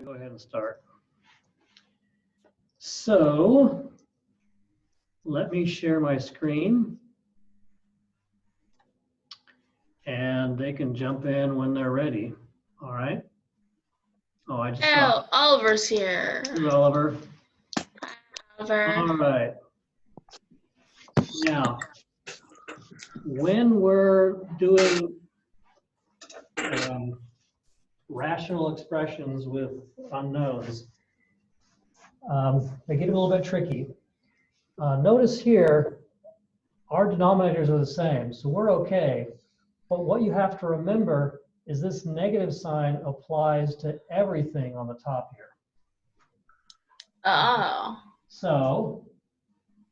go ahead and start. So let me share my screen and they can jump in when they're ready. All right. Oh, I just saw Oliver's here. Oliver. Oliver. All right. Now, when we're doing rational expressions with unknowns, they get a little bit tricky. Notice here, our denominators are the same, so we're okay. But what you have to remember is this negative sign applies to everything on the top here. Oh. So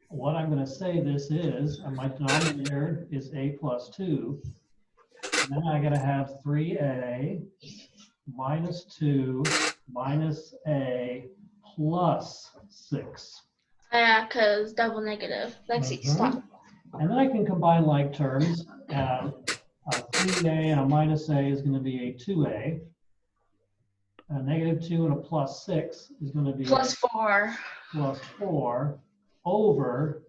what I'm going to say this is, my denominator is a plus 2. And then I got to have 3a minus 2 minus a plus 6. Yeah, because double negative. Let's see, stop. And then I can combine like terms. A 3a and a minus a is going to be a 2a. A negative 2 and a plus 6 is going to be Plus 4. Plus 4 over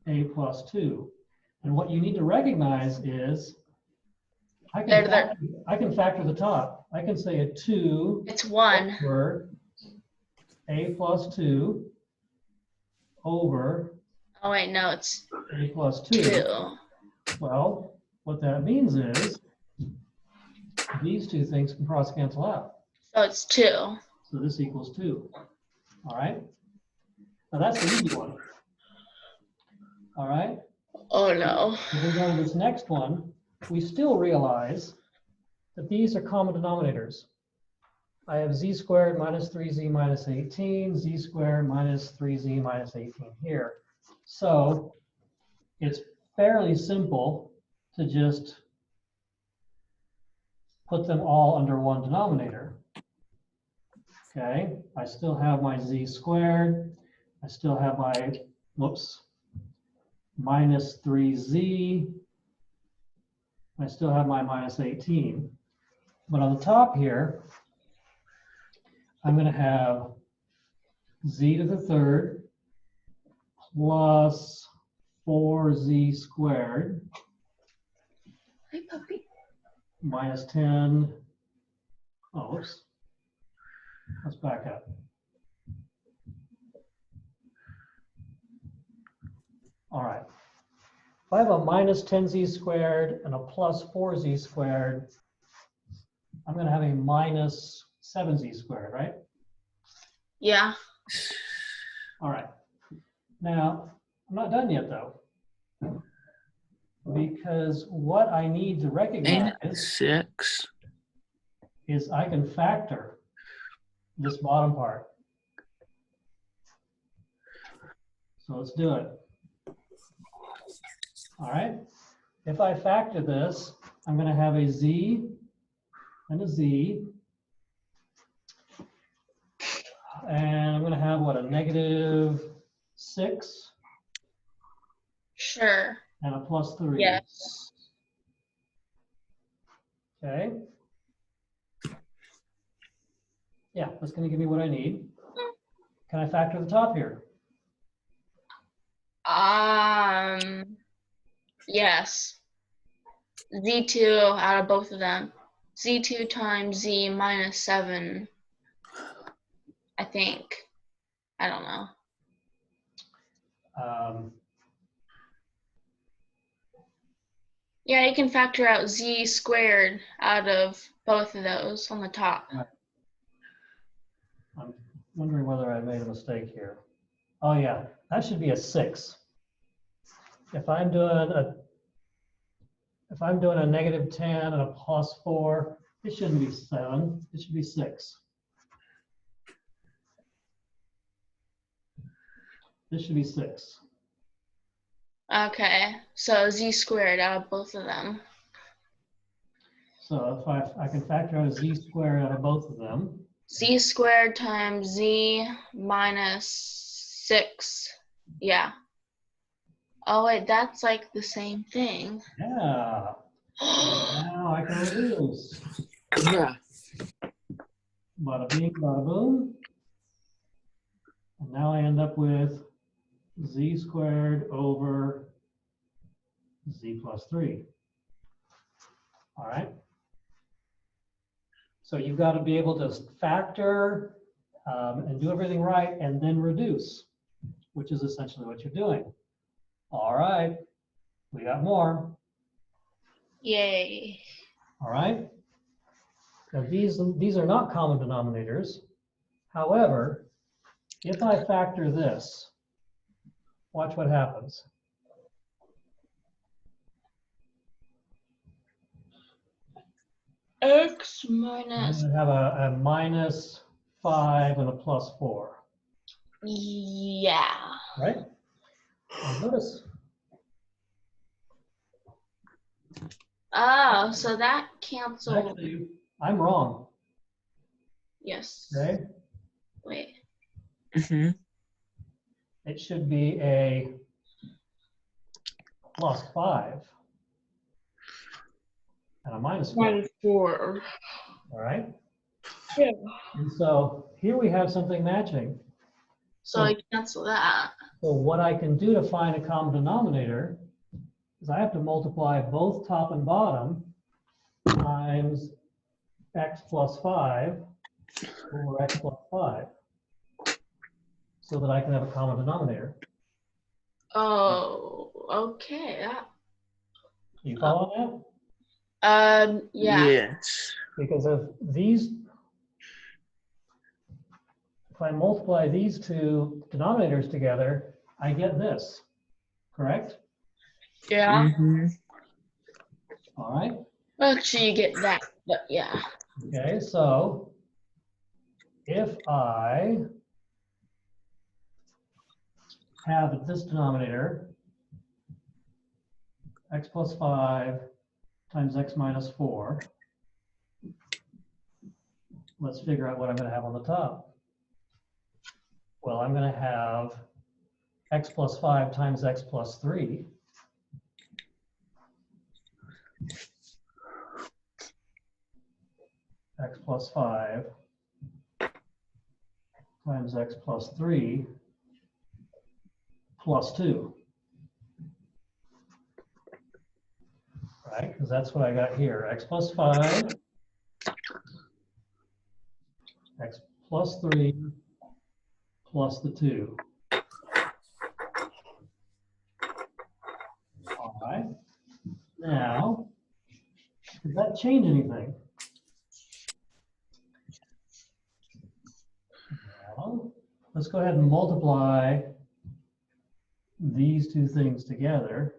a plus 2. And what you need to recognize is I can factor the top. I can say a 2. It's 1. Over a plus 2 over. Oh wait, no, it's a plus 2. Well, what that means is these two things can cross cancel out. So it's 2. So this equals 2. All right. Now that's the easy one. All right. Oh no. If we go to this next one, we still realize that these are common denominators. I have z squared minus 3z minus 18, z squared minus 3z minus 18 here. So it's fairly simple to just put them all under one denominator. Okay, I still have my z squared. I still have my, minus 3z. I still have my minus 18. But on the top here, I'm going to have z to the third plus 4z squared. Hey, puppy. Minus 10. Oh, oops. Let's back up. All right. If I have a minus 10z squared and a plus 4z squared, I'm going to have a minus 7z squared, right? Yeah. All right. Now, I'm not done yet, though. Because what I need to recognize is I can factor this bottom part. So let's do it. All right. If I factor this, I'm going to have a z and a z. And I'm going to have, what, a negative 6? Sure. And a plus 3. Yes. Okay. Yeah, that's going to give me what I need. Can I factor the top here? Yes. Z2 out of both of them. Z2 times Z minus 7. I think. I don't know. Yeah, you can factor out Z squared out of both of those on the top. I'm wondering whether I made a mistake here. Oh yeah, that should be a 6. If I'm doing a negative 10 and a plus 4, it shouldn't be 7. It should be 6. This should be 6. Okay, so Z squared out of both of them. So if I can factor out a z squared out of both of them. Z squared times Z minus 6. Yeah. Oh wait, that's like the same thing. Yeah. Now I can reduce. Yeah. Bada bing, bada boom. And now I end up with z squared over z plus 3. All right. So you've got to be able to factor and do everything right and then reduce, which is essentially what you're doing. All right. We got more. Yay. All right. Now these are not common denominators. However, if I factor this, watch what happens. X I'm minus. going to have a minus 5 and a plus 4. Yeah. Right? Now notice. Oh, so that canceled. Actually, I'm wrong. Yes. Okay? Wait. Mm-hmm. It should be a plus 5 and a minus 4. Minus 4. All right? Yeah. And so here we have something matching. So I cancel that. So what I can do to find a common denominator is I have to multiply both top and bottom times x plus 5 over x plus 5 so that I can have a common denominator. Oh, okay. You follow Yeah. Yes. that? Because if I multiply these two denominators together, I get this, correct? Yeah. Mm-hmm. All right. Actually, you get that, but yeah. Okay, so if I have this denominator, x plus 5 times x minus 4, let's figure out what I'm going to have on the top. Well, I'm going to have x plus 5 times x plus 3. X plus 5 times x plus 3 plus 2. Right? Because that's what I got here. X plus 5, x plus 3 plus the 2. All right. Now, does that change anything? Well, let's go ahead and multiply these two things together.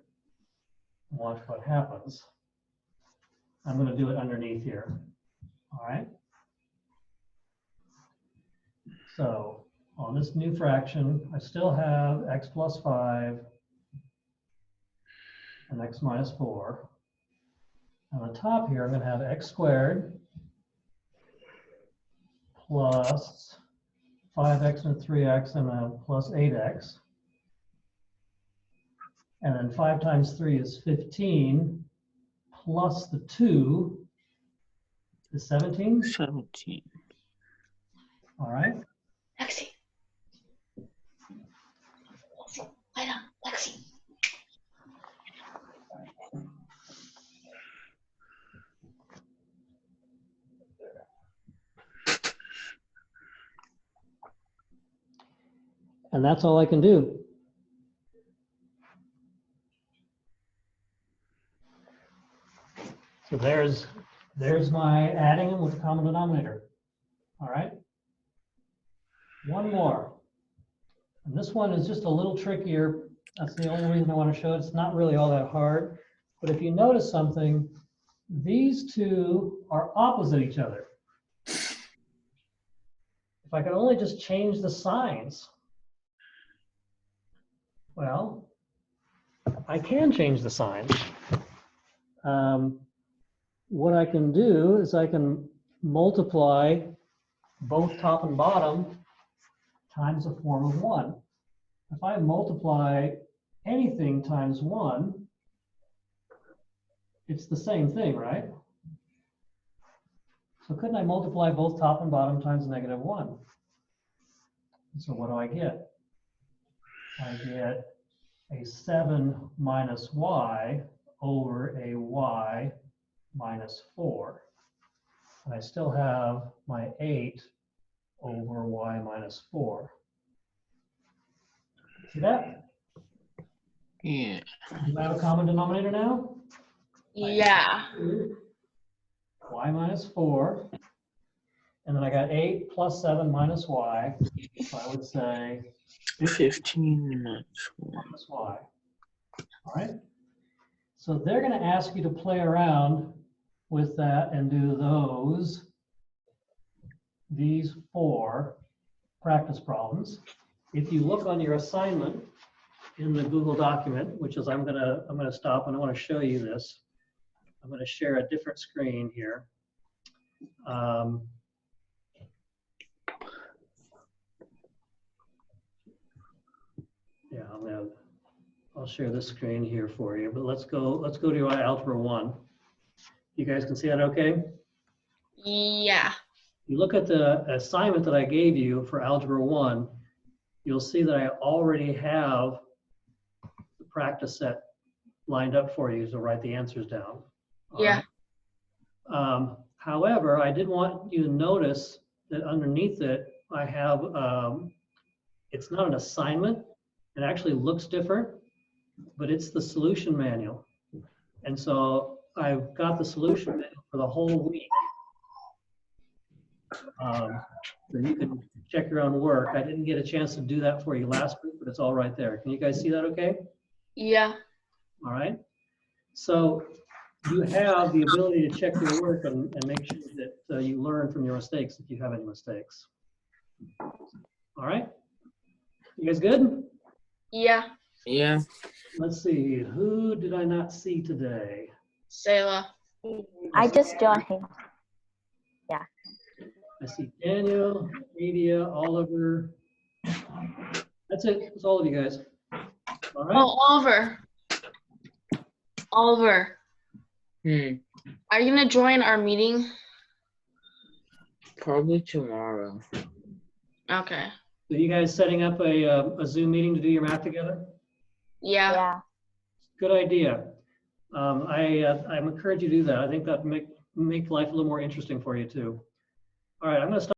Watch what happens. I'm going to do it underneath here. All right. So on this new fraction, I still have x plus 5 and x minus 4. On the top here, I'm going to have x squared plus 5x and 3x and a plus 8x. And then 5 times 3 is 15 plus the 2 is 17. 17. All right. Lexi. Lie down, Lexi. And that's all I can do. So there's my adding them with a common denominator. All right. One more. And this one is just a little trickier. That's the only reason I want to show it. It's not really all that hard. But if you notice something, these two are opposite each other. If I could only just change the signs. Well, I can change the signs. What I can do is I can multiply both top and bottom times a form of 1. If I multiply anything times 1, it's the same thing, right? So couldn't I multiply both top and bottom times -1? So what do I get? I get a 7 minus y over a y minus 4. And I still have my 8 over y minus 4. See that? Yeah. Do I have a common denominator now? Yeah. Y minus 4. And then I got 8 plus 7 minus y. So I would say 15 minus 1. minus y. All right. So they're going to ask you to play around with that and do these 4 practice problems. If you look on your assignment in the Google document, which is I'm gonna stop and I want to show you this. I'm going to share a different screen here. Yeah, I'll share this screen here for you. But let's go to Algebra 1. You guys can see that okay? Yeah. You look at the assignment that I gave you for Algebra 1, you'll see that I already have the practice set lined up for you to write the answers down. Yeah. Right? However, I did want you to notice that underneath it, I have, it's not an assignment. It actually looks different, but it's the solution manual. And so I've got the solution manual for the whole week. So you can check your own work. I didn't get a chance to do that for you last week, but it's all right there. Can you guys see that okay? Yeah. All right. So you have the ability to check your work and make sure that you learn from your mistakes if you have any mistakes. All right. You guys good? Yeah. Yeah. Let's see. Who did I not see today? Sayla. I just joined. I see Daniel, Adia, Oliver. That's it. That's all of you guys. All right. Oh, Oliver. Oliver, are you gonna join our meeting? Probably tomorrow. Okay. So you guys setting up a Zoom meeting to do your math together? Yeah. Yeah. Good idea. I encourage you to do that. I think that make life a little more interesting for you too. All right, I'm going to stop.